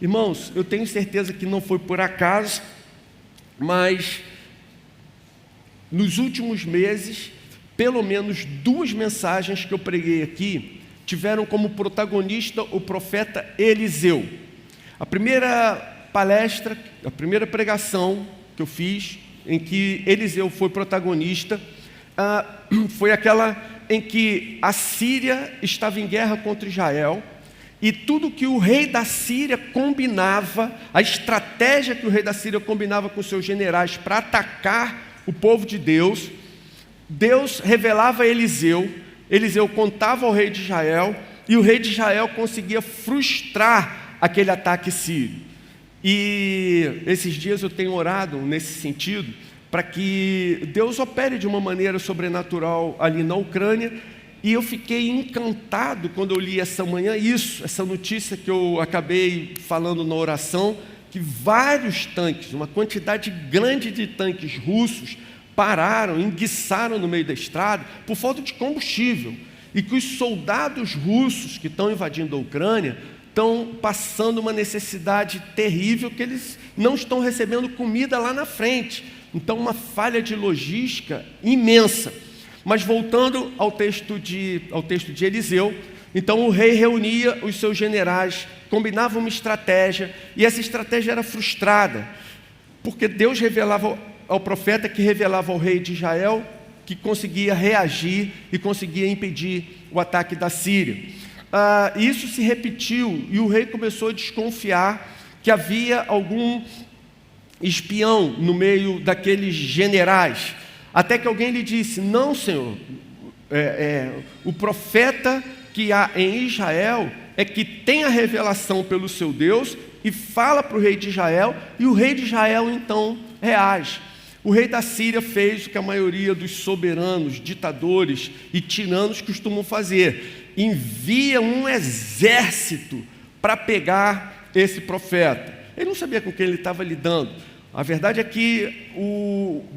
Irmãos, eu tenho certeza que não foi por acaso, mas nos últimos meses, pelo menos 2 mensagens que eu preguei aqui tiveram como protagonista o profeta Eliseu. A primeira palestra, a primeira pregação que eu fiz, em que Eliseu foi protagonista, foi aquela em que a Síria estava em guerra contra Israel, e tudo que o rei da Síria combinava, a estratégia que o rei da Síria combinava com seus generais para atacar o povo de Deus, Deus revelava a Eliseu, Eliseu contava ao rei de Israel, e o rei de Israel conseguia frustrar aquele ataque sírio. E esses dias eu tenho orado nesse sentido, para que Deus opere de uma maneira sobrenatural ali na Ucrânia, e eu fiquei encantado quando eu li essa manhã essa notícia que eu acabei falando na oração, que vários tanques, uma quantidade grande de tanques russos, pararam, enguiçaram no meio da estrada por falta de combustível, e que os soldados russos que estão invadindo a Ucrânia estão passando uma necessidade terrível, que eles não estão recebendo comida lá na frente. Então, uma falha de logística imensa. Mas voltando ao texto de Eliseu, então o rei reunia os seus generais, combinava uma estratégia, e essa estratégia era frustrada, porque Deus revelava ao profeta, que revelava ao rei de Israel, que conseguia reagir e conseguia impedir o ataque da Síria. Isso se repetiu, e o rei começou a desconfiar que havia algum espião no meio daqueles generais, até que alguém lhe disse: não, senhor, o profeta que há em Israel é que tem a revelação pelo seu Deus e fala para o rei de Israel, e o rei de Israel então reage. O rei da Síria fez o que a maioria dos soberanos, ditadores e tiranos costumam fazer: envia um exército para pegar esse profeta. Ele não sabia com quem ele estava lidando. A verdade é que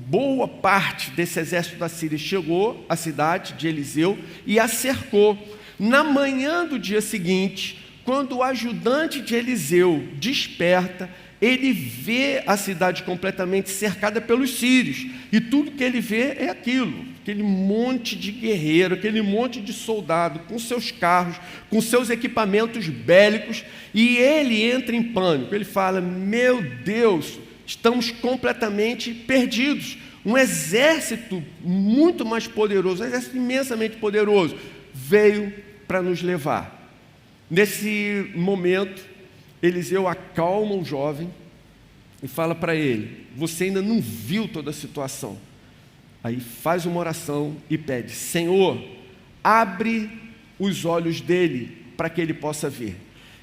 boa parte desse exército da Síria chegou à cidade de Eliseu e a cercou. Na manhã do dia seguinte, quando o ajudante de Eliseu desperta, ele vê a cidade completamente cercada pelos sírios, e tudo que ele vê é aquele monte de guerreiro, aquele monte de soldado, com seus carros, com seus equipamentos bélicos, e ele entra em pânico. Ele fala: meu Deus, estamos completamente perdidos. Um exército muito mais poderoso, um exército imensamente poderoso, veio para nos levar. Nesse momento, Eliseu acalma o jovem e fala para ele: você ainda não viu toda a situação. Aí faz uma oração e pede: Senhor, abre os olhos dele para que ele possa ver.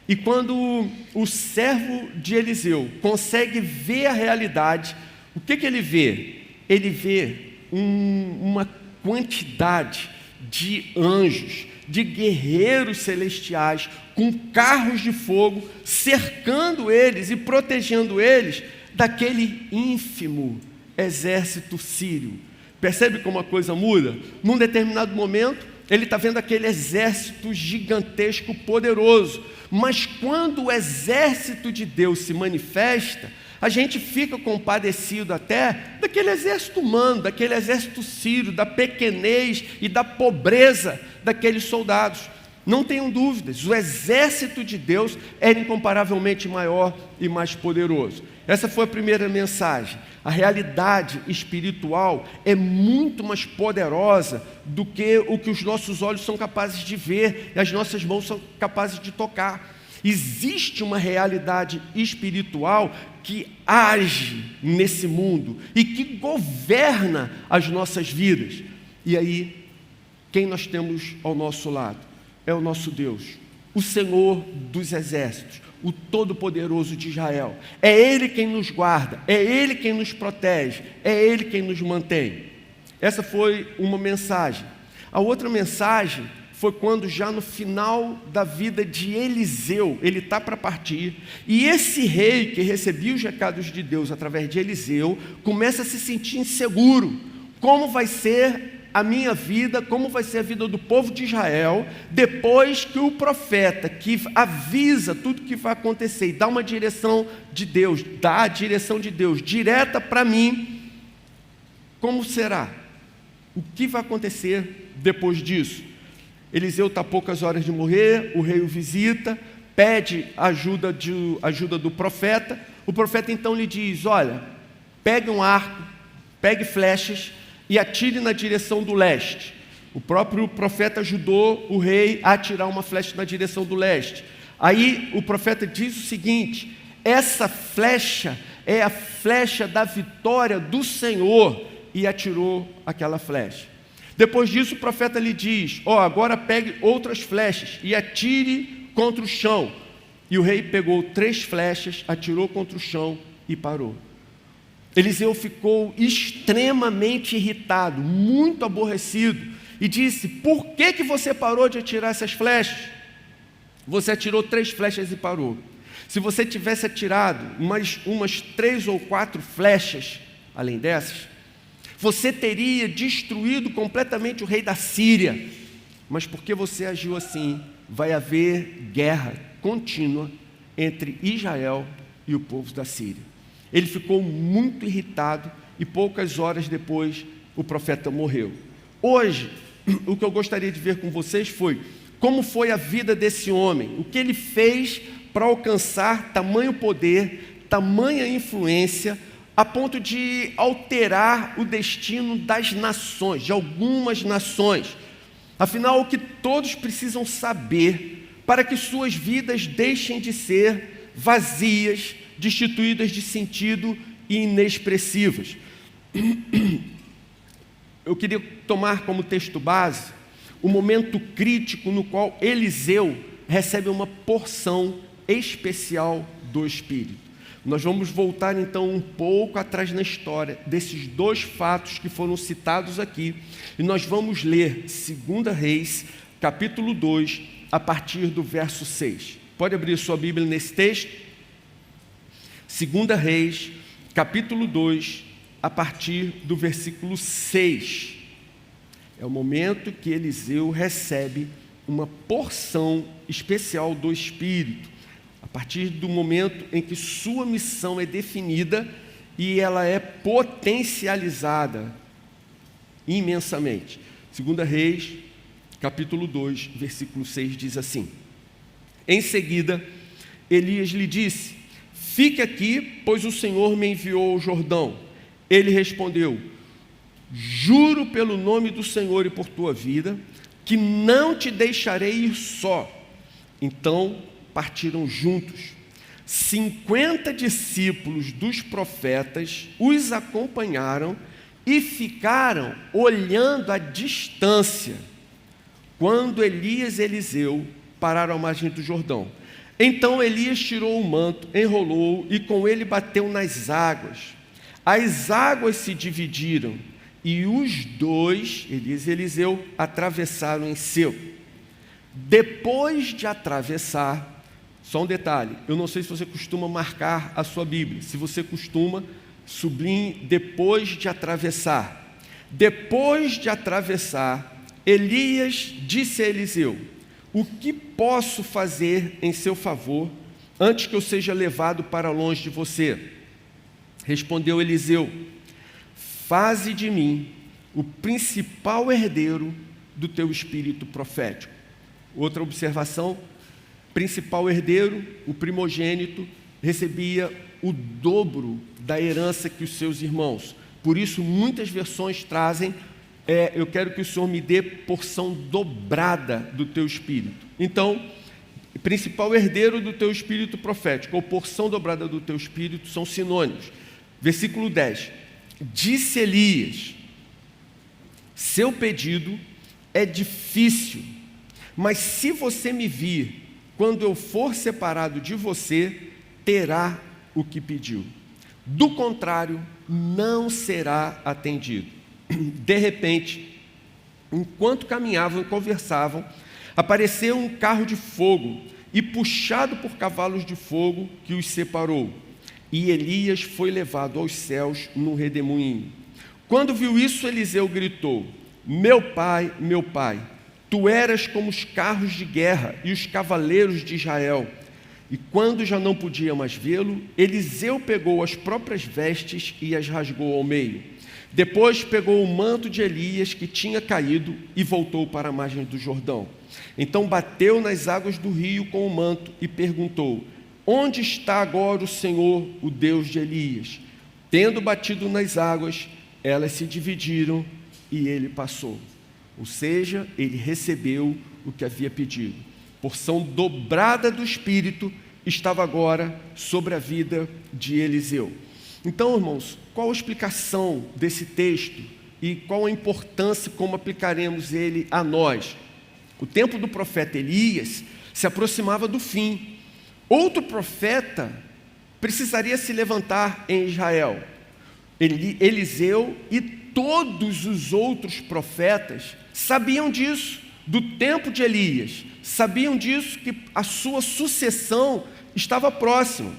E quando o servo de Eliseu consegue ver a realidade, o que ele vê? Ele vê uma quantidade de anjos, de guerreiros celestiais, com carros de fogo, cercando eles e protegendo eles daquele ínfimo exército sírio. Percebe como a coisa muda? Num determinado momento, ele está vendo aquele exército gigantesco, poderoso, mas quando o exército de Deus se manifesta, a gente fica compadecido até daquele exército humano, daquele exército sírio, da pequenez e da pobreza daqueles soldados. Não tenham dúvidas, o exército de Deus era incomparavelmente maior e mais poderoso. Essa foi a primeira mensagem. A realidade espiritual é muito mais poderosa do que o que os nossos olhos são capazes de ver e as nossas mãos são capazes de tocar. Existe uma realidade espiritual que age nesse mundo e que governa as nossas vidas. E aí, quem nós temos ao nosso lado? É o nosso Deus, o Senhor dos exércitos, o Todo-Poderoso de Israel. É Ele quem nos guarda, é Ele quem nos protege, é Ele quem nos mantém. Essa foi uma mensagem. A outra mensagem foi quando, já no final da vida de Eliseu, ele está para partir, e esse rei que recebia os recados de Deus através de Eliseu, começa a se sentir inseguro. Como vai ser a minha vida, como vai ser a vida do povo de Israel, depois que o profeta, que avisa tudo que vai acontecer e dá uma direção de Deus, dá a direção de Deus direta para mim, como será? O que vai acontecer depois disso? Eliseu está a poucas horas de morrer, o rei o visita, pede ajuda do profeta. O profeta então lhe diz: olha, pegue um arco, pegue flechas e atire na direção do leste. O próprio profeta ajudou o rei a atirar uma flecha na direção do leste. Aí o profeta diz o seguinte: essa flecha é a flecha da vitória do Senhor, e atirou aquela flecha. Depois disso o profeta lhe diz: agora pegue outras flechas e atire contra o chão. E o rei pegou 3 flechas, atirou contra o chão e parou. Eliseu ficou extremamente irritado, muito aborrecido, e disse: por que você parou de atirar essas flechas? Você atirou 3 flechas e parou. Se você tivesse atirado umas 3 ou 4 flechas, além dessas, você teria destruído completamente o rei da Síria. Mas porque você agiu assim, vai haver guerra contínua entre Israel e o povo da Síria. Ele ficou muito irritado e poucas horas depois o profeta morreu. Hoje, o que eu gostaria de ver com vocês foi como foi a vida desse homem, o que ele fez para alcançar tamanho poder, tamanha influência, a ponto de alterar o destino das nações, de algumas nações. Afinal, o que todos precisam saber para que suas vidas deixem de ser vazias, destituídas de sentido e inexpressivas. Eu queria tomar como texto base o momento crítico no qual Eliseu recebe uma porção especial do Espírito. Nós vamos voltar então um pouco atrás na história desses 2 fatos que foram citados aqui, e nós vamos ler 2 Reis, capítulo 2, a partir do verso 6. Pode abrir sua Bíblia nesse texto? 2 Reis, capítulo 2, a partir do versículo 6. É o momento que Eliseu recebe uma porção especial do Espírito, a partir do momento em que sua missão é definida e ela é potencializada imensamente. 2 Reis, capítulo 2, versículo 6 diz assim: em seguida, Elias lhe disse: fique aqui, pois o Senhor me enviou ao Jordão. Ele respondeu: juro pelo nome do Senhor e por tua vida, que não te deixarei ir só. Então partiram juntos. 50 discípulos dos profetas os acompanharam e ficaram olhando à distância, quando Elias e Eliseu pararam à margem do Jordão. Então Elias tirou o manto, enrolou e com ele bateu nas águas. As águas se dividiram e os 2, Elias e Eliseu, atravessaram em seco. Depois de atravessar, só um detalhe, eu não sei se você costuma marcar a sua Bíblia. Se você costuma, sublinhe depois de atravessar. Depois de atravessar, Elias disse a Eliseu: o que posso fazer em seu favor antes que eu seja levado para longe de você? Respondeu Eliseu: faze de mim o principal herdeiro do teu espírito profético. Outra observação: principal herdeiro, o primogênito, recebia o dobro da herança que os seus irmãos. Por isso, muitas versões trazem: eu quero que o Senhor me dê porção dobrada do teu espírito. Então, principal herdeiro do teu espírito profético, ou porção dobrada do teu espírito, são sinônimos. Versículo 10. Disse Elias: seu pedido é difícil, mas se você me vir quando eu for separado de você, terá o que pediu. Do contrário, não será atendido. De repente, enquanto caminhavam e conversavam, apareceu um carro de fogo e puxado por cavalos de fogo que os separou. E Elias foi levado aos céus num redemoinho. Quando viu isso, Eliseu gritou: meu pai, tu eras como os carros de guerra e os cavaleiros de Israel. E quando já não podia mais vê-lo, Eliseu pegou as próprias vestes e as rasgou ao meio. Depois pegou o manto de Elias que tinha caído e voltou para a margem do Jordão. Então bateu nas águas do rio com o manto e perguntou: onde está agora o Senhor, o Deus de Elias? Tendo batido nas águas, elas se dividiram e ele passou. Ou seja, ele recebeu o que havia pedido. Porção dobrada do Espírito estava agora sobre a vida de Eliseu. Então, irmãos, qual a explicação desse texto e qual a importância, como aplicaremos ele a nós? O tempo do profeta Elias se aproximava do fim. Outro profeta precisaria se levantar em Israel. Eliseu e todos os outros profetas sabiam disso, do tempo de Elias, sabiam disso, que a sua sucessão estava próxima.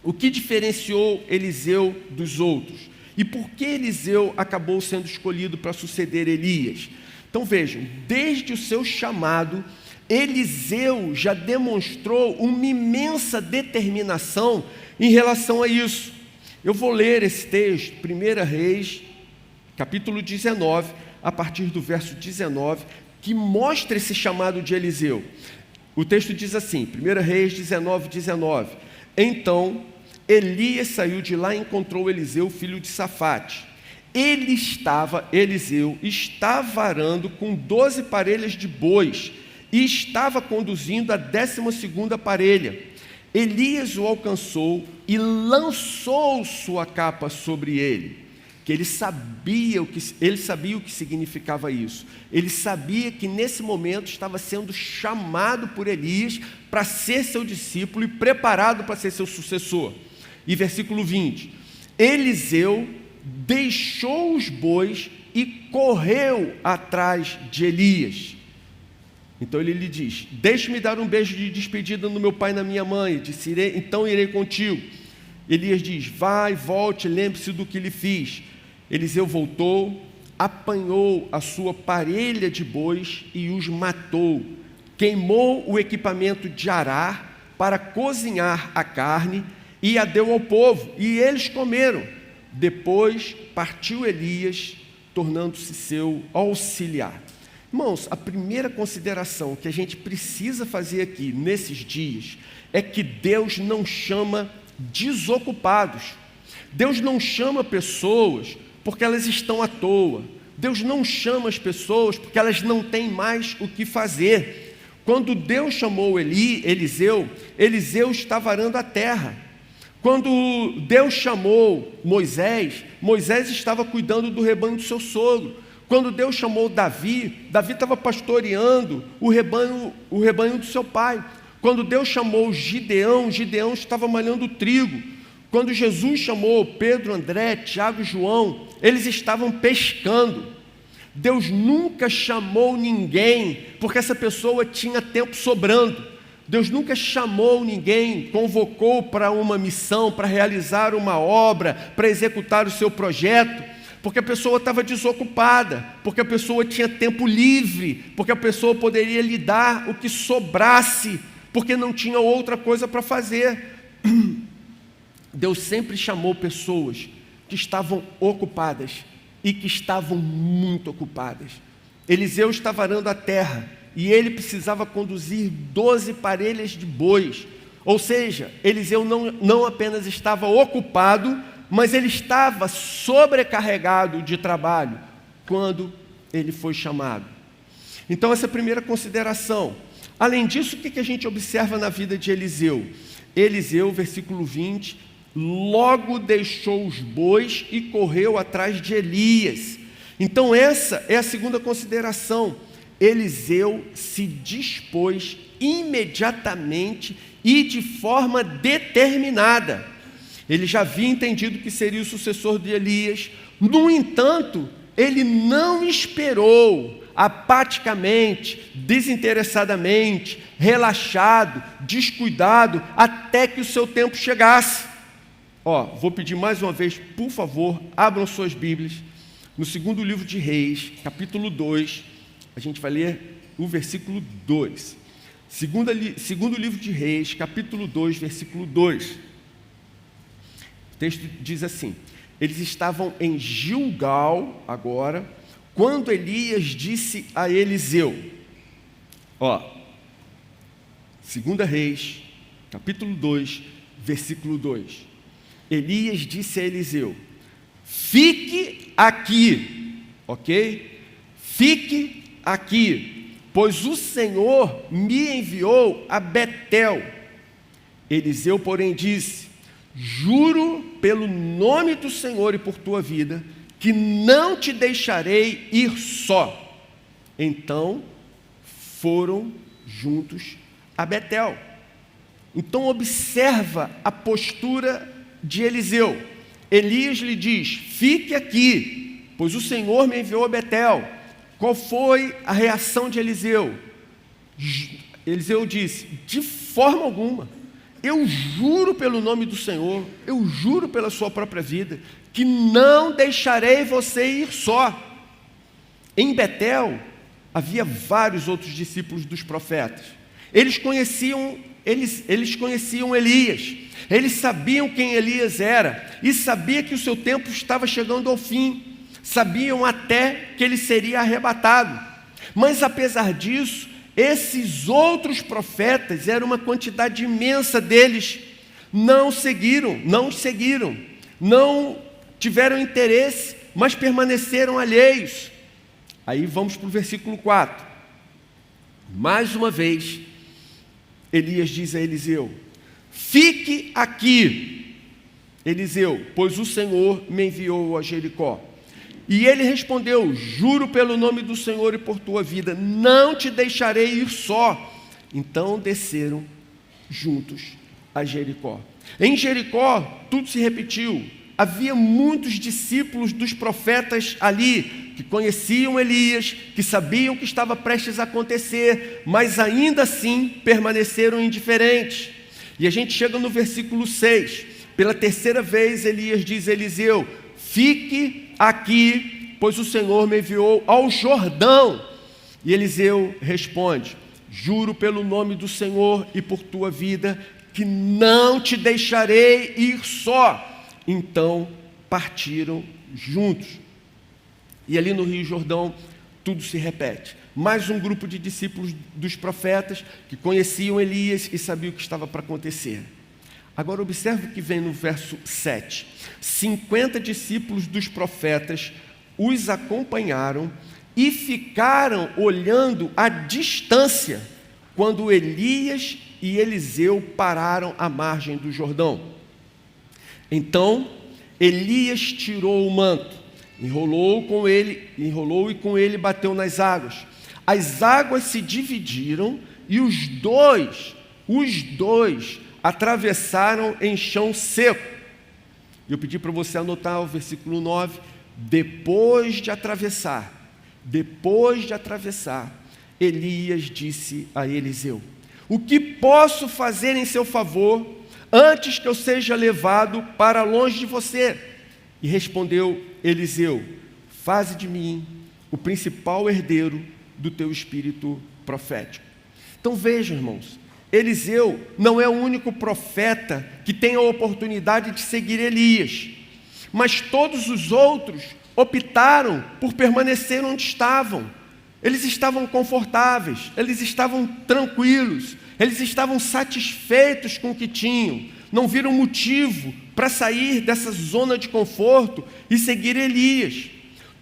O que diferenciou Eliseu dos outros? E por que Eliseu acabou sendo escolhido para suceder Elias? Então vejam, desde o seu chamado, Eliseu já demonstrou uma imensa determinação em relação a isso. Eu vou ler esse texto, 1 Reis, capítulo 19, a partir do verso 19, que mostra esse chamado de Eliseu. O texto diz assim, 1 Reis 19, 19. Então, Elias saiu de lá e encontrou Eliseu, filho de Safate. Eliseu estava arando com 12 parelhas de bois e estava conduzindo a 12ª parelha. Elias o alcançou e lançou sua capa sobre ele, que ele sabia o que significava isso. Ele sabia que nesse momento estava sendo chamado por Elias para ser seu discípulo e preparado para ser seu sucessor. E versículo 20, Eliseu deixou os bois e correu atrás de Elias. Então ele lhe diz: deixe-me dar um beijo de despedida no meu pai e na minha mãe. Disse: então irei contigo. Elias diz: vai, volte, lembre-se do que lhe fiz. Eliseu voltou, apanhou a sua parelha de bois e os matou. Queimou o equipamento de arar para cozinhar a carne e a deu ao povo, e eles comeram. Depois partiu Elias, tornando-se seu auxiliar. Irmãos, a primeira consideração que a gente precisa fazer aqui, nesses dias, é que Deus não chama desocupados. Deus não chama pessoas porque elas estão à toa. Deus não chama as pessoas porque elas não têm mais o que fazer. Quando Deus chamou Eliseu, Eliseu estava arando a terra. Quando Deus chamou Moisés, Moisés estava cuidando do rebanho do seu sogro. Quando Deus chamou Davi, Davi estava pastoreando o rebanho do seu pai. Quando Deus chamou Gideão, Gideão estava malhando trigo. Quando Jesus chamou Pedro, André, Tiago e João, eles estavam pescando. Deus nunca chamou ninguém porque essa pessoa tinha tempo sobrando. Deus nunca chamou ninguém, convocou para uma missão, para realizar uma obra, para executar o seu projeto, porque a pessoa estava desocupada, porque a pessoa tinha tempo livre, porque a pessoa poderia lhe dar o que sobrasse, porque não tinha outra coisa para fazer. Deus sempre chamou pessoas que estavam ocupadas e que estavam muito ocupadas. Eliseu estava arando a terra e ele precisava conduzir 12 parelhas de bois. Ou seja, Eliseu não apenas estava ocupado, mas ele estava sobrecarregado de trabalho quando ele foi chamado. Então essa é a primeira consideração. Além disso, o que a gente observa na vida de Eliseu? Eliseu, versículo 20, logo deixou os bois e correu atrás de Elias. Então essa é a segunda consideração. Eliseu se dispôs imediatamente e de forma determinada. Ele já havia entendido que seria o sucessor de Elias. No entanto, ele não esperou apaticamente, desinteressadamente, relaxado, descuidado, até que o seu tempo chegasse. Vou pedir mais uma vez, por favor, abram suas Bíblias no segundo livro de Reis, capítulo 2, a gente vai ler o versículo 2. Segundo livro de Reis, capítulo 2, versículo 2. O texto diz assim: eles estavam em Gilgal agora, quando Elias disse a Eliseu, Segunda Reis, capítulo 2, versículo 2. Elias disse a Eliseu: fique aqui, ok? Fique aqui, pois o Senhor me enviou a Betel. Eliseu, porém, disse: juro pelo nome do Senhor e por tua vida, que não te deixarei ir só. Então foram juntos a Betel. Então observa a postura de Eliseu. Elias lhe diz: fique aqui, pois o Senhor me enviou a Betel. Qual foi a reação de Eliseu? Eliseu disse: de forma alguma. Eu juro pelo nome do Senhor, eu juro pela sua própria vida, que não deixarei você ir só. Em Betel havia vários outros discípulos dos profetas. Eles conheciam Elias, eles sabiam quem Elias era, e sabiam que o seu tempo estava chegando ao fim, sabiam até que ele seria arrebatado. Mas apesar disso, esses outros profetas, era uma quantidade imensa deles, não tiveram interesse, mas permaneceram alheios. Aí vamos para o versículo 4. Mais uma vez, Elias diz a Eliseu: fique aqui, Eliseu, pois o Senhor me enviou a Jericó. E ele respondeu: juro pelo nome do Senhor e por tua vida, não te deixarei ir só. Então desceram juntos a Jericó. Em Jericó, tudo se repetiu. Havia muitos discípulos dos profetas ali, que conheciam Elias, que sabiam o que estava prestes a acontecer, mas ainda assim permaneceram indiferentes. E a gente chega no versículo 6. Pela terceira vez, Elias diz a Eliseu: fique aqui, pois o Senhor me enviou ao Jordão. E Eliseu responde: juro pelo nome do Senhor e por tua vida, que não te deixarei ir só. Então partiram juntos. E ali no Rio Jordão, tudo se repete. Mais um grupo de discípulos dos profetas que conheciam Elias e sabiam o que estava para acontecer. Agora observe o que vem no verso 7. 50 discípulos dos profetas os acompanharam e ficaram olhando à distância quando Elias e Eliseu pararam à margem do Jordão. Então Elias tirou o manto, enrolou e com ele bateu nas águas. As águas se dividiram e os dois atravessaram em chão seco. Eu pedi para você anotar o versículo 9. Depois de atravessar, Elias disse a Eliseu: o que posso fazer em seu favor antes que eu seja levado para longe de você? E respondeu Eliseu: faze de mim o principal herdeiro do teu espírito profético. Então vejam, irmãos, Eliseu não é o único profeta que tem a oportunidade de seguir Elias, mas todos os outros optaram por permanecer onde estavam. Eles estavam confortáveis, eles estavam tranquilos, eles estavam satisfeitos com o que tinham, não viram motivo para sair dessa zona de conforto e seguir Elias.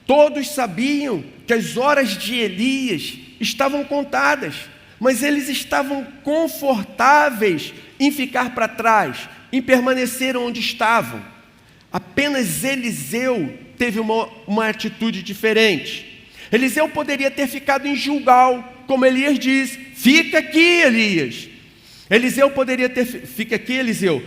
Todos sabiam que as horas de Elias estavam contadas, mas eles estavam confortáveis em ficar para trás, em permanecer onde estavam. Apenas Eliseu teve uma atitude diferente. Eliseu poderia ter ficado em Gilgal, como Elias diz: fica aqui, Elias. Eliseu poderia ter, fica aqui, Eliseu.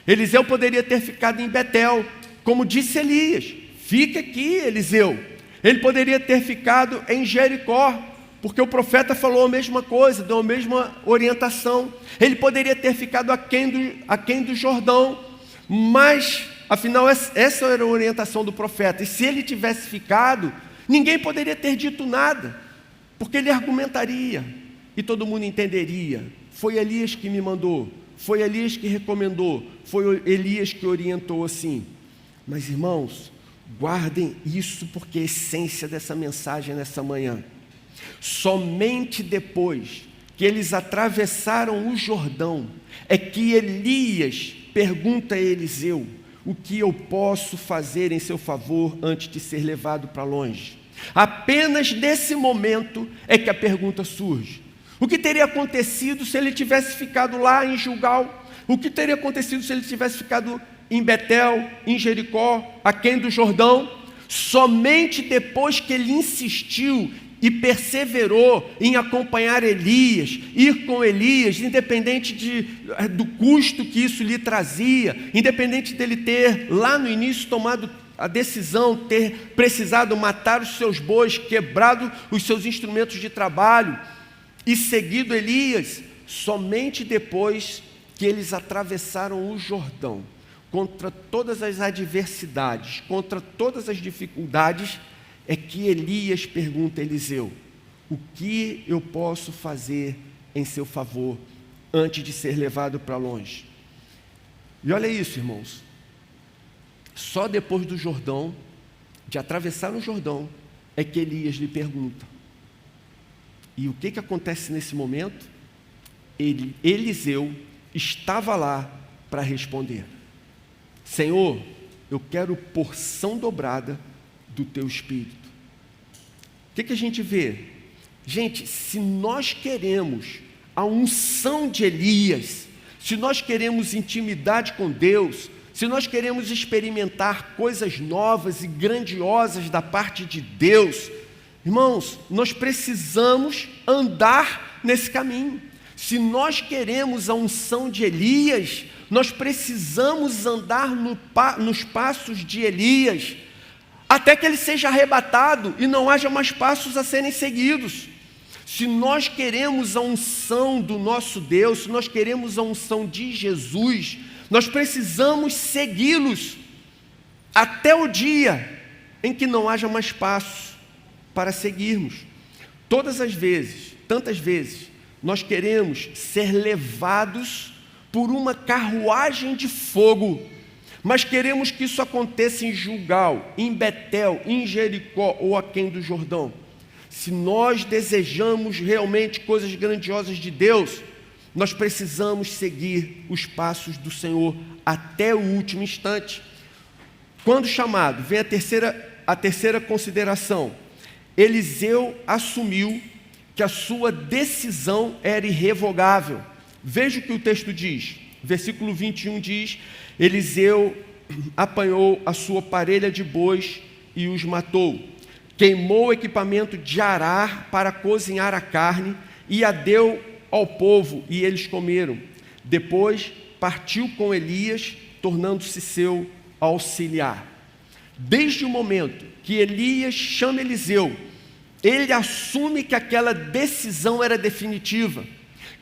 Eliseu poderia ter ficado em Betel, como disse Elias: fica aqui, Eliseu. Ele poderia ter ficado em Jericó, porque o profeta falou a mesma coisa, deu a mesma orientação. Ele poderia ter ficado aquém do Jordão, mas Afinal, essa era a orientação do profeta. E se ele tivesse ficado, ninguém poderia ter dito nada, porque ele argumentaria e todo mundo entenderia. Foi Elias que me mandou, foi Elias que recomendou, foi Elias que orientou assim. Mas, irmãos, guardem isso, porque é a essência dessa mensagem nessa manhã. Somente depois que eles atravessaram o Jordão é que Elias pergunta a Eliseu: o que eu posso fazer em seu favor antes de ser levado para longe? Apenas nesse momento é que a pergunta surge. O que teria acontecido se ele tivesse ficado lá em Gilgal? O que teria acontecido se ele tivesse ficado em Betel, em Jericó, aquém do Jordão? Somente depois que ele insistiu e perseverou em acompanhar Elias, ir com Elias, independente do custo que isso lhe trazia, independente dele ter lá no início tomado a decisão, ter precisado matar os seus bois, quebrado os seus instrumentos de trabalho e seguido Elias, somente depois que eles atravessaram o Jordão, contra todas as adversidades, contra todas as dificuldades, é que Elias pergunta a Eliseu: o que eu posso fazer em seu favor antes de ser levado para longe? E olha isso, irmãos, só depois do Jordão, de atravessar o Jordão, é que Elias lhe pergunta. E o que acontece nesse momento? Eliseu estava lá para responder: Senhor, eu quero porção dobrada do teu Espírito. O que a gente vê? Gente, se nós queremos a unção de Elias, se nós queremos intimidade com Deus, se nós queremos experimentar coisas novas e grandiosas da parte de Deus, irmãos, nós precisamos andar nesse caminho. Se nós queremos a unção de Elias, nós precisamos andar nos passos de Elias, até que ele seja arrebatado e não haja mais passos a serem seguidos. Se nós queremos a unção do nosso Deus, se nós queremos a unção de Jesus, nós precisamos segui-los até o dia em que não haja mais passos para seguirmos. Todas as vezes, tantas vezes, nós queremos ser levados por uma carruagem de fogo, mas queremos que isso aconteça em Gilgal, em Betel, em Jericó ou aquém do Jordão. Se nós desejamos realmente coisas grandiosas de Deus, nós precisamos seguir os passos do Senhor até o último instante. Quando chamado, vem a terceira consideração. Eliseu assumiu que a sua decisão era irrevogável. Veja o que o texto diz. Versículo 21 diz: Eliseu apanhou a sua parelha de bois e os matou. Queimou o equipamento de arar para cozinhar a carne e a deu ao povo, e eles comeram. Depois partiu com Elias, tornando-se seu auxiliar. Desde o momento que Elias chama Eliseu, ele assume que aquela decisão era definitiva,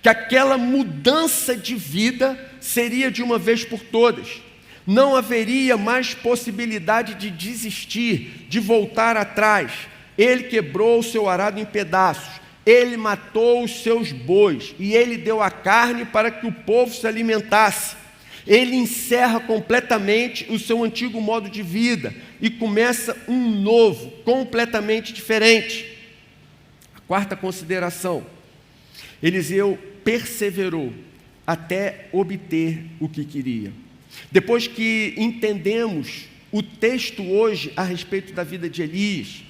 que aquela mudança de vida seria de uma vez por todas. Não haveria mais possibilidade de desistir, de voltar atrás. Ele quebrou o seu arado em pedaços, ele matou os seus bois e ele deu a carne para que o povo se alimentasse. Ele encerra completamente o seu antigo modo de vida e começa um novo, completamente diferente. A quarta consideração: Eliseu perseverou até obter o que queria. Depois que entendemos o texto hoje a respeito da vida de Elias,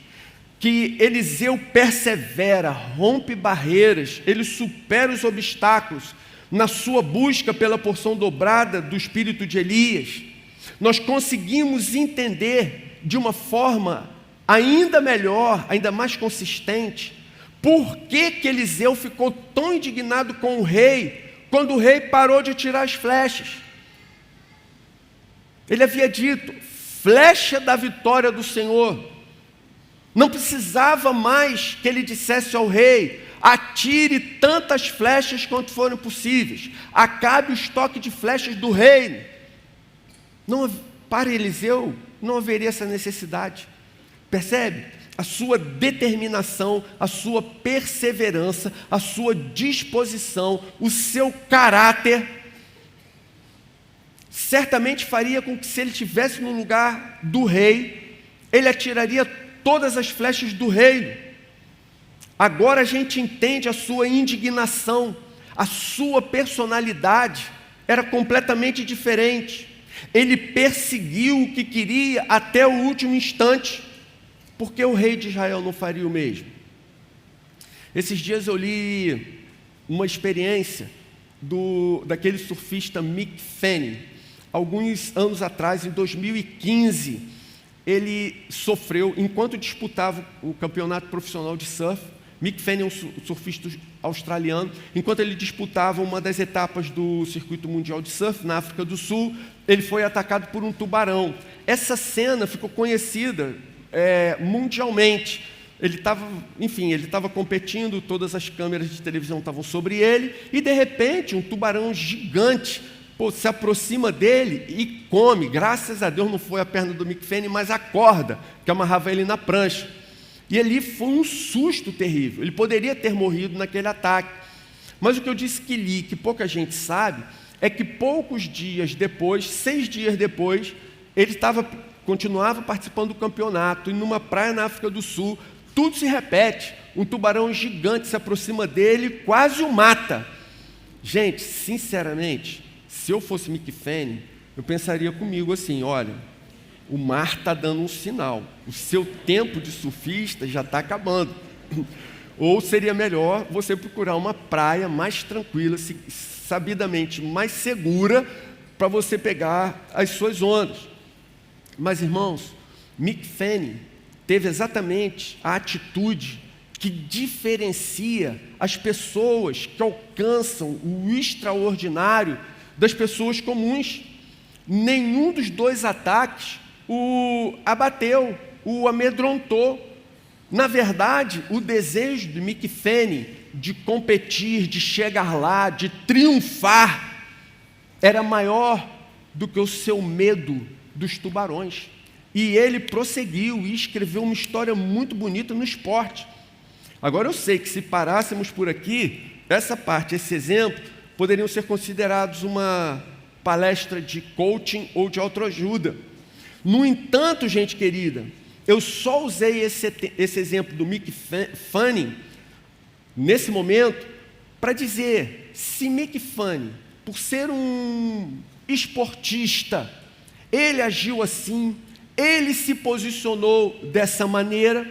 que Eliseu persevera, rompe barreiras, ele supera os obstáculos na sua busca pela porção dobrada do espírito de Elias, nós conseguimos entender de uma forma ainda melhor, ainda mais consistente, por que Eliseu ficou tão indignado com o rei, quando o rei parou de atirar as flechas. Ele havia dito: flecha da vitória do Senhor. Não precisava mais que ele dissesse ao rei: atire tantas flechas quanto forem possíveis, acabe o estoque de flechas do reino. Não para Eliseu não haveria essa necessidade. Percebe? A sua determinação, a sua perseverança, a sua disposição, o seu caráter, certamente faria com que, se ele estivesse no lugar do rei, ele atiraria todas as flechas do reino. Agora a gente entende a sua indignação, a sua personalidade era completamente diferente. Ele perseguiu o que queria até o último instante. Por que o rei de Israel não faria o mesmo? Esses dias eu li uma experiência daquele surfista Mick Fanning. Alguns anos atrás, em 2015, ele sofreu, enquanto disputava o campeonato profissional de surf. Mick Fanning é um surfista australiano. Enquanto ele disputava uma das etapas do circuito mundial de surf na África do Sul, ele foi atacado por um tubarão. Essa cena ficou conhecida mundialmente. Ele estava competindo, todas as câmeras de televisão estavam sobre ele, e de repente um tubarão gigante se aproxima dele e come. Graças a Deus não foi a perna do Mick Fanning, mas a corda que amarrava ele na prancha. E ali foi um susto terrível. Ele poderia ter morrido naquele ataque. Mas o que eu disse que li, que pouca gente sabe, é que poucos dias depois, 6 dias depois, ele continuava participando do campeonato, e numa praia na África do Sul, tudo se repete. Um tubarão gigante se aproxima dele e quase o mata. Gente, sinceramente, se eu fosse Mick Fanning, eu pensaria comigo assim: olha, o mar está dando um sinal, o seu tempo de surfista já está acabando. Ou seria melhor você procurar uma praia mais tranquila, sabidamente mais segura, para você pegar as suas ondas. Mas, irmãos, Mick Fanning teve exatamente a atitude que diferencia as pessoas que alcançam o extraordinário das pessoas comuns. Nenhum dos dois ataques o abateu, o amedrontou. Na verdade, o desejo de Mick Fanning de competir, de chegar lá, de triunfar, era maior do que o seu medo dos tubarões. E ele prosseguiu e escreveu uma história muito bonita no esporte. Agora eu sei que, se parássemos por aqui, essa parte, esse exemplo, poderiam ser considerados uma palestra de coaching ou de autoajuda. No entanto, gente querida, eu só usei esse exemplo do Mick Fanning nesse momento para dizer: se Mick Fanning, por ser um esportista, ele agiu assim, ele se posicionou dessa maneira,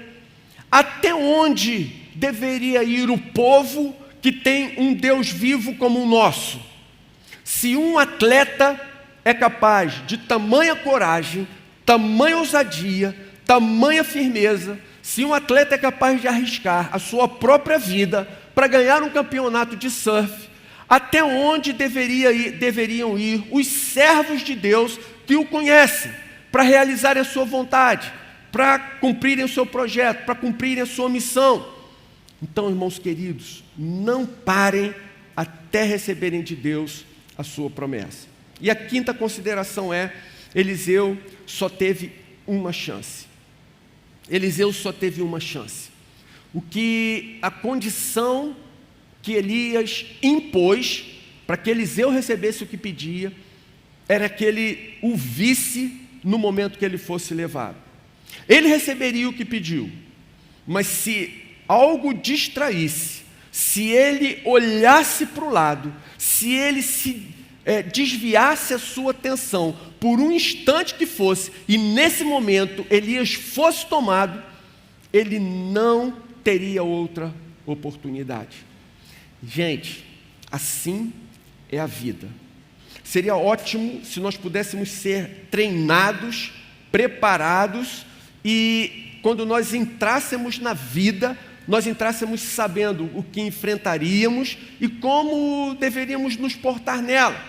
até onde deveria ir o povo que tem um Deus vivo como o nosso? Se um atleta é capaz de tamanha coragem, tamanha ousadia, tamanha firmeza, se um atleta é capaz de arriscar a sua própria vida para ganhar um campeonato de surf, até onde deveriam ir os servos de Deus que o conhecem, para realizarem a sua vontade, para cumprirem o seu projeto, para cumprirem a sua missão? Então, irmãos queridos, não parem até receberem de Deus a sua promessa. E a quinta consideração é: Eliseu só teve uma chance. Eliseu só teve uma chance. A condição que Elias impôs para que Eliseu recebesse o que pedia era que ele o visse no momento que ele fosse levado. Ele receberia o que pediu, mas se algo distraísse, se ele olhasse para o lado, se ele desviasse a sua atenção por um instante que fosse, e nesse momento Elias fosse tomado, ele não teria outra oportunidade. Gente, assim é a vida. Seria ótimo se nós pudéssemos ser treinados, preparados, e quando nós entrássemos na vida, nós entrássemos sabendo o que enfrentaríamos e como deveríamos nos portar nela.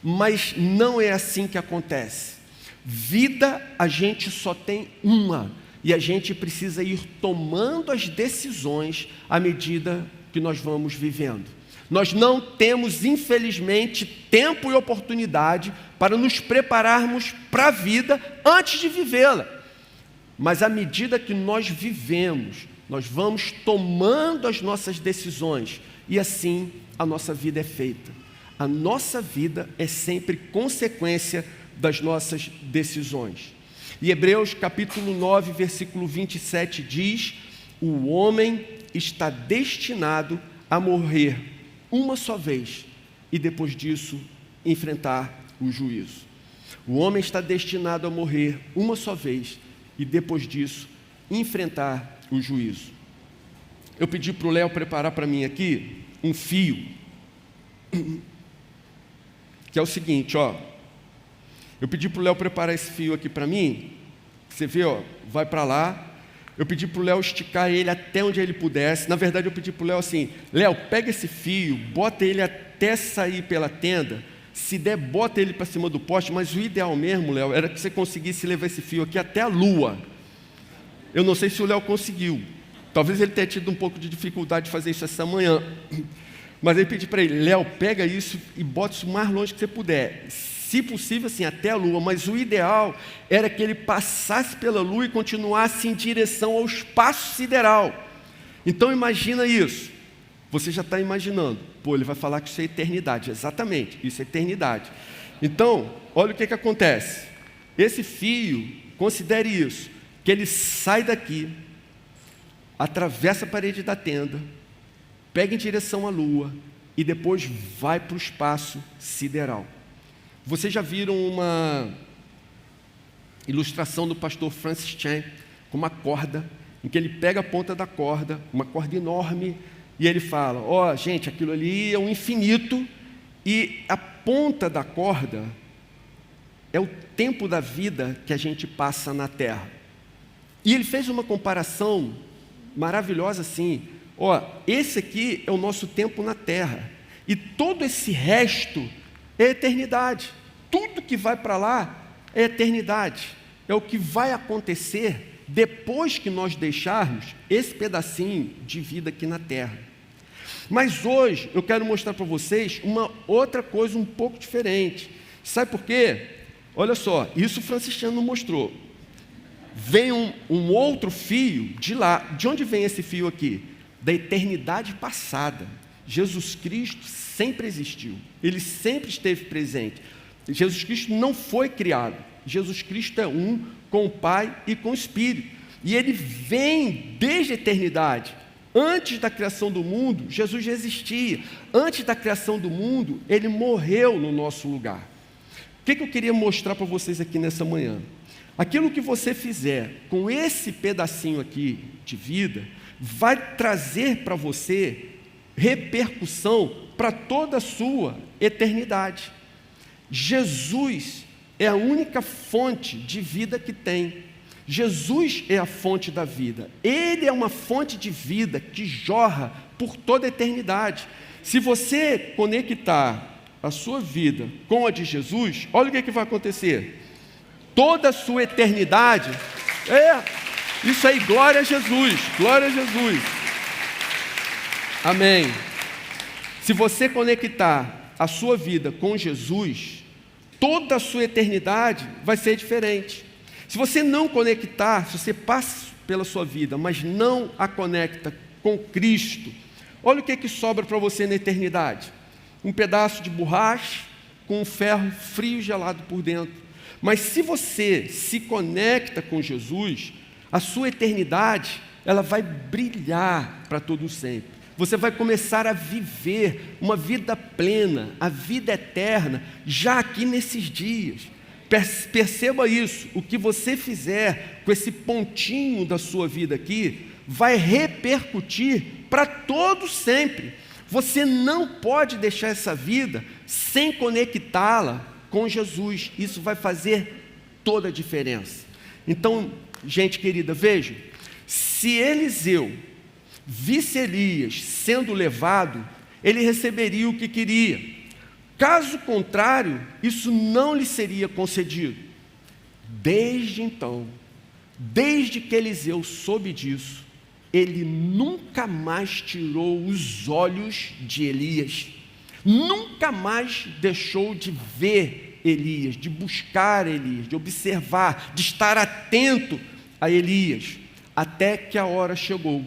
Mas não é assim que acontece. Vida a gente só tem uma, e a gente precisa ir tomando as decisões à medida que nós vamos vivendo. Nós não temos, infelizmente, tempo e oportunidade para nos prepararmos para a vida antes de vivê-la. Mas à medida que nós vivemos, nós vamos tomando as nossas decisões e assim a nossa vida é feita. A nossa vida é sempre consequência das nossas decisões. E Hebreus capítulo 9, versículo 27 diz: o homem está destinado a morrer uma só vez e depois disso enfrentar o juízo. O homem está destinado a morrer uma só vez e depois disso enfrentar o juízo. Eu pedi para o Léo preparar para mim aqui um fio, que é o seguinte, ó. Eu pedi para o Léo preparar esse fio aqui para mim. Você vê, ó, vai para lá. Eu pedi para o Léo esticar ele até onde ele pudesse. Na verdade, eu pedi para o Léo assim: Léo, pega esse fio, bota ele até sair pela tenda. Se der, bota ele para cima do poste. Mas o ideal mesmo, Léo, era que você conseguisse levar esse fio aqui até a lua. Eu não sei se o Léo conseguiu. Talvez ele tenha tido um pouco de dificuldade de fazer isso essa manhã. Mas eu pedi para ele: Léo, pega isso e bota isso o mais longe que você puder. Se possível, assim, até a lua. Mas o ideal era que ele passasse pela lua e continuasse em direção ao espaço sideral. Então imagina isso. Você já está imaginando. Pô, ele vai falar que isso é eternidade. Exatamente, isso é eternidade. Então, olha o que acontece. Esse fio, considere isso, que ele sai daqui, atravessa a parede da tenda, pega em direção à lua e depois vai para o espaço sideral. Vocês já viram uma ilustração do pastor Francis Chan com uma corda, em que ele pega a ponta da corda, uma corda enorme, e ele fala: ó, gente, aquilo ali é um infinito, e a ponta da corda é o tempo da vida que a gente passa na Terra. E ele fez uma comparação maravilhosa assim: ó, esse aqui é o nosso tempo na Terra, e todo esse resto é eternidade. Tudo que vai para lá é eternidade. É o que vai acontecer depois que nós deixarmos esse pedacinho de vida aqui na Terra. Mas hoje eu quero mostrar para vocês uma outra coisa um pouco diferente. Sabe por quê? Olha só, isso o Franciscano mostrou. Vem um outro fio de lá. De onde vem esse fio aqui? Da eternidade passada. Jesus Cristo sempre existiu, Ele sempre esteve presente. Jesus Cristo não foi criado, Jesus Cristo é um com o Pai e com o Espírito, e Ele vem desde a eternidade. Antes da criação do mundo, Jesus já existia. Antes da criação do mundo, Ele morreu no nosso lugar. O que eu queria mostrar para vocês aqui nessa manhã? Aquilo que você fizer com esse pedacinho aqui de vida, vai trazer para você repercussão para toda a sua eternidade. Jesus é a única fonte de vida que tem. Jesus é a fonte da vida. Ele é uma fonte de vida que jorra por toda a eternidade. Se você conectar a sua vida com a de Jesus, olha o que vai acontecer. Toda a sua eternidade, isso aí, glória a Jesus, glória a Jesus. Amém. Se você conectar a sua vida com Jesus, toda a sua eternidade vai ser diferente. Se você não conectar, se você passa pela sua vida, mas não a conecta com Cristo, olha o que sobra para você na eternidade. Um pedaço de borracha com um ferro frio e gelado por dentro. Mas se você se conecta com Jesus, a sua eternidade, ela vai brilhar para todo sempre. Você vai começar a viver uma vida plena, a vida eterna, já aqui nesses dias. Perceba isso, o que você fizer com esse pontinho da sua vida aqui, vai repercutir para todo sempre. Você não pode deixar essa vida sem conectá-la com Jesus. Isso vai fazer toda a diferença. Então, gente querida, veja, se Eliseu visse Elias sendo levado, ele receberia o que queria. Caso contrário, isso não lhe seria concedido. Desde então, desde que Eliseu soube disso, ele nunca mais tirou os olhos de Elias, nunca mais deixou de ver Elias, de buscar Elias, de observar, de estar atento a Elias, até que a hora chegou.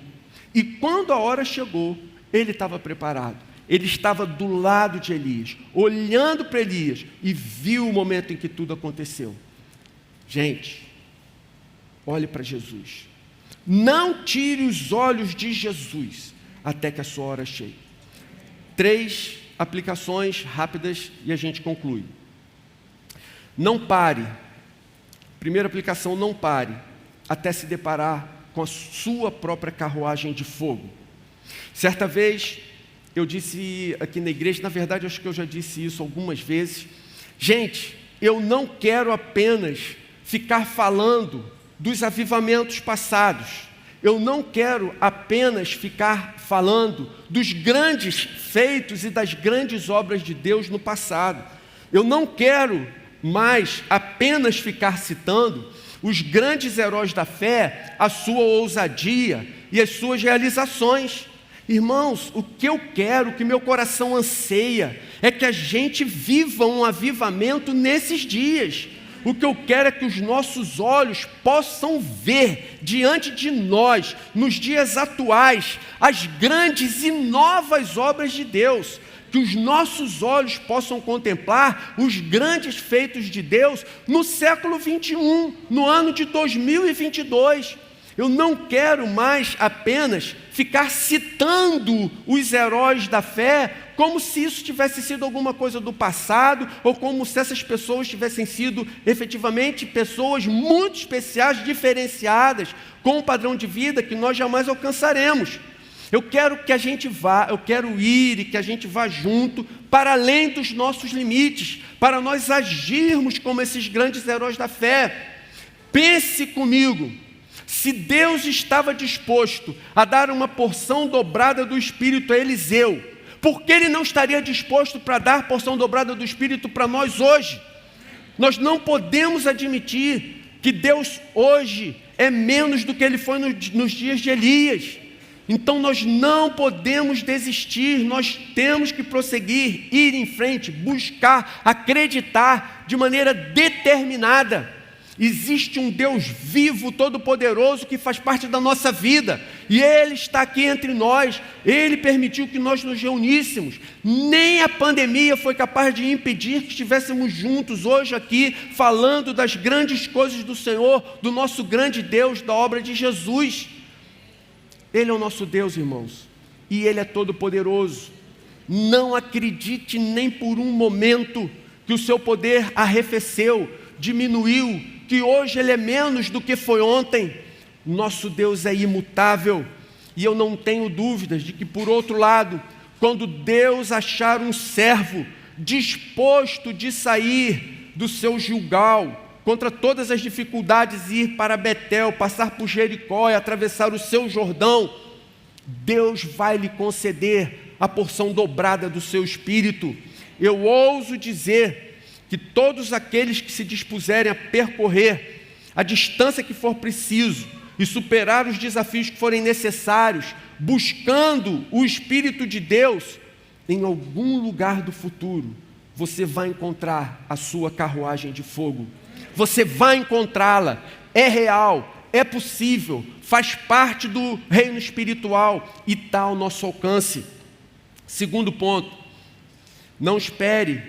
E quando a hora chegou, ele estava preparado. Ele estava do lado de Elias, olhando para Elias, e viu o momento em que tudo aconteceu. Gente, olhe para Jesus. Não tire os olhos de Jesus até que a sua hora chegue. 3 aplicações rápidas e a gente conclui. Não pare. Primeira aplicação, não pare até se deparar com a sua própria carruagem de fogo. Certa vez, eu disse aqui na igreja, na verdade, acho que eu já disse isso algumas vezes. Gente, eu não quero apenas ficar falando dos avivamentos passados. Eu não quero apenas ficar falando dos grandes feitos e das grandes obras de Deus no passado. Eu não quero mais apenas ficar citando os grandes heróis da fé, a sua ousadia e as suas realizações. Irmãos, o que eu quero, o que meu coração anseia, é que a gente viva um avivamento nesses dias. O que eu quero é que os nossos olhos possam ver diante de nós, nos dias atuais, as grandes e novas obras de Deus. Que os nossos olhos possam contemplar os grandes feitos de Deus no século 21, no ano de 2022. Eu não quero mais apenas ficar citando os heróis da fé como se isso tivesse sido alguma coisa do passado, ou como se essas pessoas tivessem sido efetivamente pessoas muito especiais, diferenciadas, com um padrão de vida que nós jamais alcançaremos. Eu quero que a gente vá, eu quero ir e que a gente vá junto para além dos nossos limites, para nós agirmos como esses grandes heróis da fé. Pense comigo, se Deus estava disposto a dar uma porção dobrada do Espírito a Eliseu, por que Ele não estaria disposto para dar porção dobrada do Espírito para nós hoje? Nós não podemos admitir que Deus hoje é menos do que Ele foi nos dias de Elias. Então nós não podemos desistir, nós temos que prosseguir, ir em frente, buscar, acreditar de maneira determinada. Existe um Deus vivo, todo-poderoso, que faz parte da nossa vida, e Ele está aqui entre nós. Ele permitiu que nós nos reuníssemos. Nem a pandemia foi capaz de impedir que estivéssemos juntos hoje aqui, falando das grandes coisas do Senhor, do nosso grande Deus, da obra de Jesus. Ele é o nosso Deus, irmãos, e Ele é todo-poderoso. Não acredite nem por um momento que o seu poder arrefeceu, diminuiu, que hoje Ele é menos do que foi ontem. Nosso Deus é imutável, e eu não tenho dúvidas de que, por outro lado, quando Deus achar um servo disposto de sair do seu Gilgal, contra todas as dificuldades, ir para Betel, passar por Jericó e atravessar o seu Jordão, Deus vai lhe conceder a porção dobrada do seu espírito. Eu ouso dizer que todos aqueles que se dispuserem a percorrer a distância que for preciso e superar os desafios que forem necessários, buscando o Espírito de Deus, em algum lugar do futuro, você vai encontrar a sua carruagem de fogo. Você vai encontrá-la, é real, é possível, faz parte do reino espiritual e está ao nosso alcance. Segundo ponto, não espere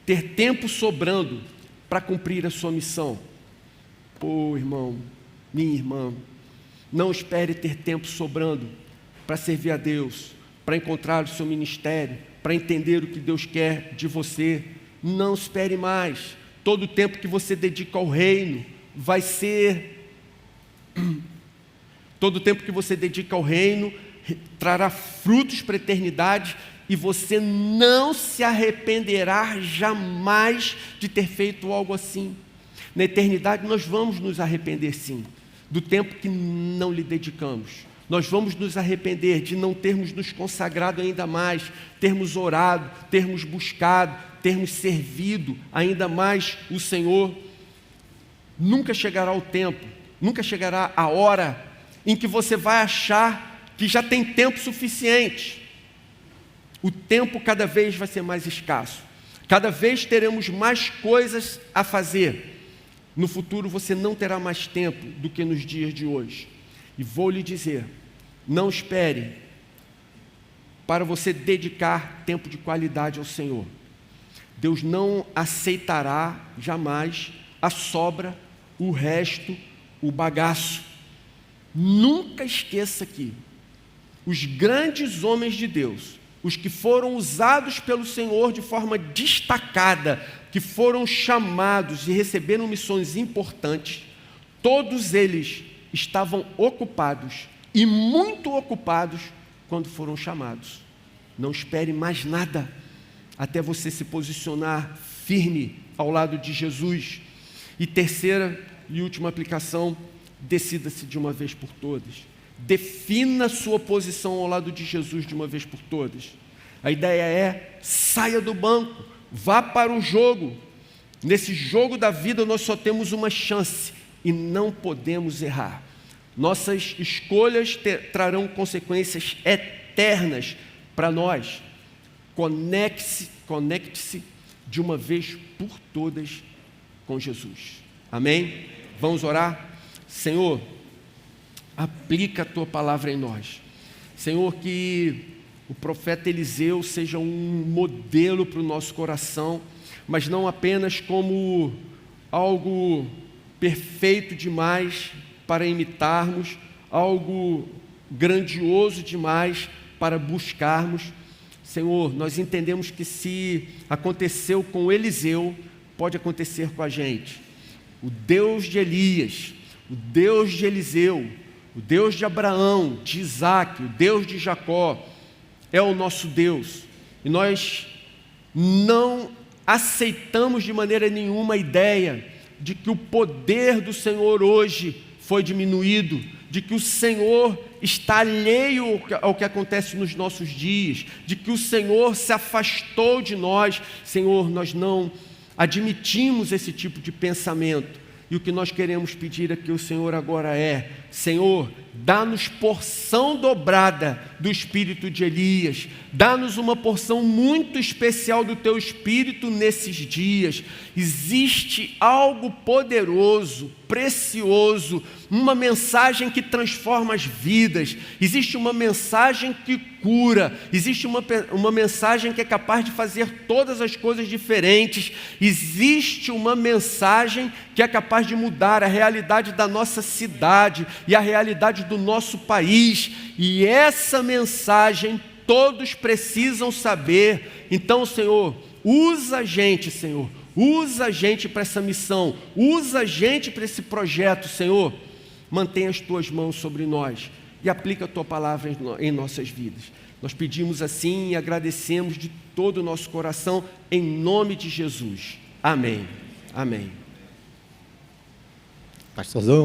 ter tempo sobrando para cumprir a sua missão. Pô, irmão, minha irmã, não espere ter tempo sobrando para servir a Deus, para encontrar o seu ministério, para entender o que Deus quer de você. Não espere mais. Todo o tempo que você dedica ao reino vai ser... Todo o tempo que você dedica ao reino trará frutos para a eternidade, e você não se arrependerá jamais de ter feito algo assim. Na eternidade nós vamos nos arrepender, sim, do tempo que não lhe dedicamos. Nós vamos nos arrepender de não termos nos consagrado ainda mais, termos orado, termos buscado, termos servido ainda mais o Senhor. Nunca chegará o tempo, nunca chegará a hora em que você vai achar que já tem tempo suficiente. O tempo cada vez vai ser mais escasso. Cada vez teremos mais coisas a fazer. No futuro você não terá mais tempo do que nos dias de hoje. E vou lhe dizer, não espere para você dedicar tempo de qualidade ao Senhor. Deus não aceitará jamais a sobra, o resto, o bagaço. Nunca esqueça que os grandes homens de Deus, os que foram usados pelo Senhor de forma destacada, que foram chamados e receberam missões importantes, todos eles estavam ocupados, e muito ocupados, quando foram chamados. Não espere mais nada, até você se posicionar firme ao lado de Jesus. E terceira e última aplicação, decida-se de uma vez por todas. Defina sua posição ao lado de Jesus de uma vez por todas. A ideia é, saia do banco, vá para o jogo. Nesse jogo da vida nós só temos uma chance e não podemos errar. Nossas escolhas trarão consequências eternas para nós. Conecte-se de uma vez por todas com Jesus. Amém? Vamos orar? Senhor, aplica a Tua palavra em nós. Senhor, que o profeta Eliseu seja um modelo para o nosso coração, mas não apenas como algo perfeito demais para imitarmos, algo grandioso demais para buscarmos. Senhor, nós entendemos que se aconteceu com Eliseu, pode acontecer com a gente. O Deus de Elias, o Deus de Eliseu, o Deus de Abraão, de Isaac, o Deus de Jacó, é o nosso Deus. E nós não aceitamos de maneira nenhuma a ideia de que o poder do Senhor hoje foi diminuído, de que o Senhor está alheio ao que acontece nos nossos dias, de que o Senhor se afastou de nós. Senhor, nós não admitimos esse tipo de pensamento. E o que nós queremos pedir aqui ao Senhor agora é: Senhor, dá-nos porção dobrada do Espírito de Elias, dá-nos uma porção muito especial do Teu Espírito nesses dias. Existe algo poderoso, precioso, uma mensagem que transforma as vidas, existe uma mensagem que cura, existe uma mensagem que é capaz de fazer todas as coisas diferentes, existe uma mensagem que é capaz de mudar a realidade da nossa cidade e a realidade do nosso país, e essa mensagem todos precisam saber. Então, Senhor, usa a gente, Senhor, usa a gente para essa missão, usa a gente para esse projeto, Senhor. Mantenha as Tuas mãos sobre nós e aplica a Tua palavra em nossas vidas. Nós pedimos assim e agradecemos de todo o nosso coração, em nome de Jesus. Amém. Amém. Pastorzão.